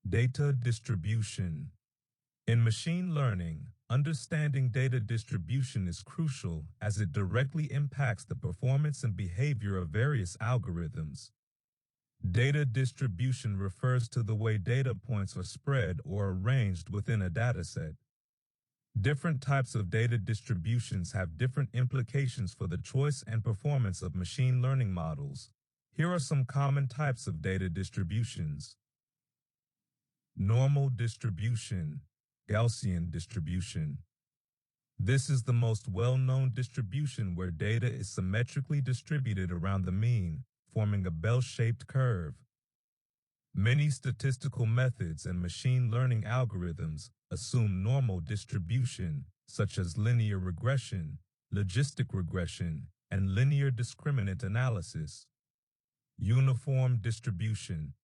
Data distribution. In machine learning, understanding data distribution is crucial as it directly impacts the performance and behavior of various algorithms. Data distribution refers to the way data points are spread or arranged within a dataset. Different types of data distributions have different implications for the choice and performance of machine learning models. Here are some common types of data distributions. Normal distribution, Gaussian distribution. This is the most well-known distribution where data is symmetrically distributed around the mean, forming a bell-shaped curve. Many statistical methods and machine learning algorithms assume normal distribution, such as linear regression, logistic regression, and linear discriminant analysis. Uniform distribution.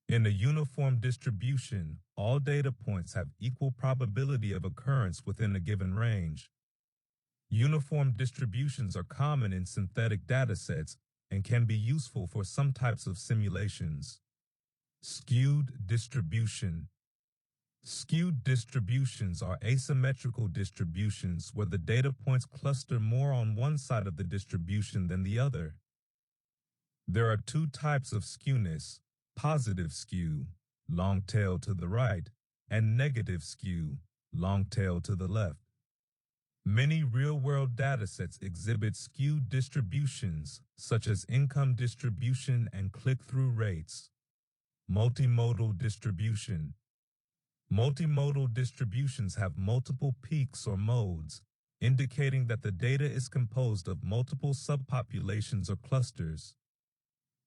In a uniform distribution, all data points have equal probability of occurrence within a given range. Uniform distributions are common in synthetic datasets and can be useful for some types of simulations. Skewed distribution. Skewed distributions are asymmetrical distributions where the data points cluster more on one side of the distribution than the other. There are two types of skewness: positive skew, long tail to the right, and negative skew, long tail to the left. Many real-world datasets exhibit skewed distributions, such as income distribution and click-through rates. Multimodal distribution. Multimodal distributions have multiple peaks or modes, indicating that the data is composed of multiple subpopulations or clusters.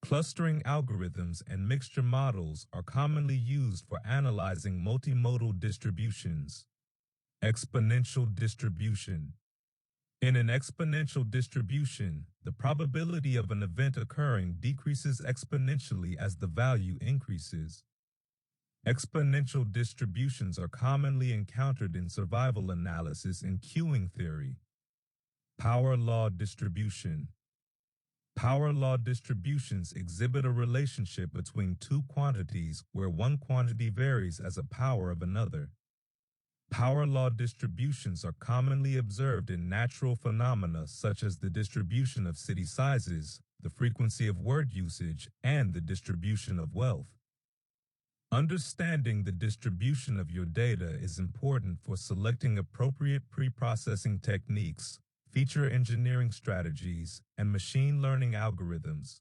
Clustering algorithms and mixture models are commonly used for analyzing multimodal distributions. Exponential distribution. In an exponential distribution, the probability of an event occurring decreases exponentially as the value increases. Exponential distributions are commonly encountered in survival analysis and queuing theory. Power law distribution. Power law distributions exhibit a relationship between two quantities where one quantity varies as a power of another. Power law distributions are commonly observed in natural phenomena such as the distribution of city sizes, the frequency of word usage, and the distribution of wealth. Understanding the distribution of your data is important for selecting appropriate pre-processing techniques, feature engineering strategies, and machine learning algorithms.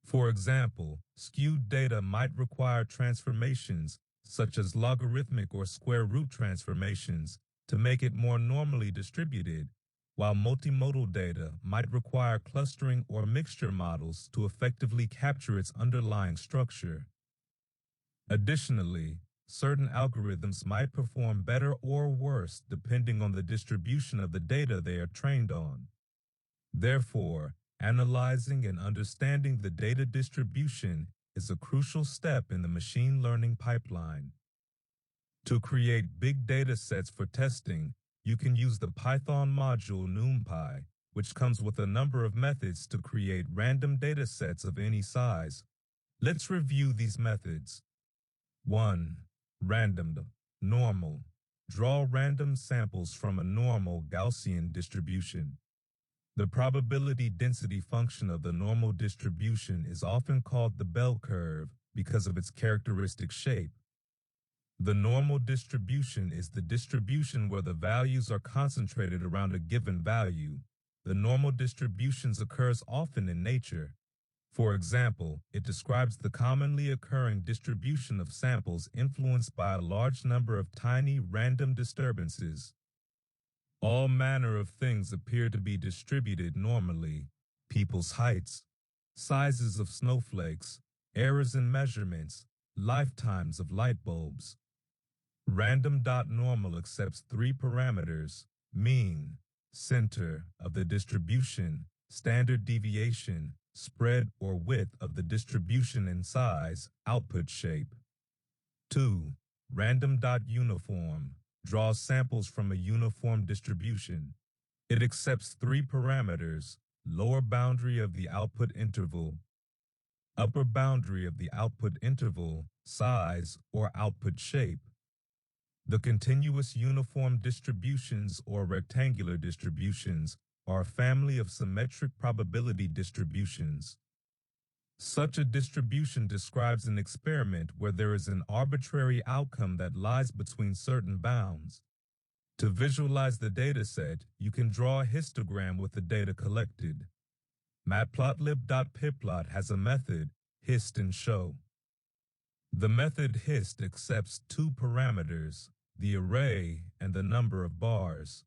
For example, skewed data might require transformations, such as logarithmic or square root transformations, to make it more normally distributed, while multimodal data might require clustering or mixture models to effectively capture its underlying structure. Additionally, certain algorithms might perform better or worse depending on the distribution of the data they are trained on. Therefore, analyzing and understanding the data distribution is a crucial step in the machine learning pipeline. To create big data sets for testing, you can use the Python module NumPy, which comes with a number of methods to create random data sets of any size. Let's review these methods. 1. Random. Normal. Draw random samples from a normal Gaussian distribution. The probability density function of the normal distribution is often called the bell curve because of its characteristic shape. The normal distribution is the distribution where the values are concentrated around a given value. The normal distributions occurs often in nature. For example, it describes the commonly occurring distribution of samples influenced by a large number of tiny random disturbances. All manner of things appear to be distributed normally: people's heights, sizes of snowflakes, errors in measurements, lifetimes of light bulbs. Random.normal accepts three parameters: mean, center of the distribution, standard deviation, spread or width of the distribution, and size, output shape. 2. Random.uniform draws samples from a uniform distribution. It accepts three parameters: lower boundary of the output interval, upper boundary of the output interval, size, or output shape. The continuous uniform distributions or rectangular distributions are a family of symmetric probability distributions. Such a distribution describes an experiment where there is an arbitrary outcome that lies between certain bounds. To visualize the dataset, you can draw a histogram with the data collected. Matplotlib.pyplot has a method, hist and show. The method hist accepts two parameters, the array and the number of bars.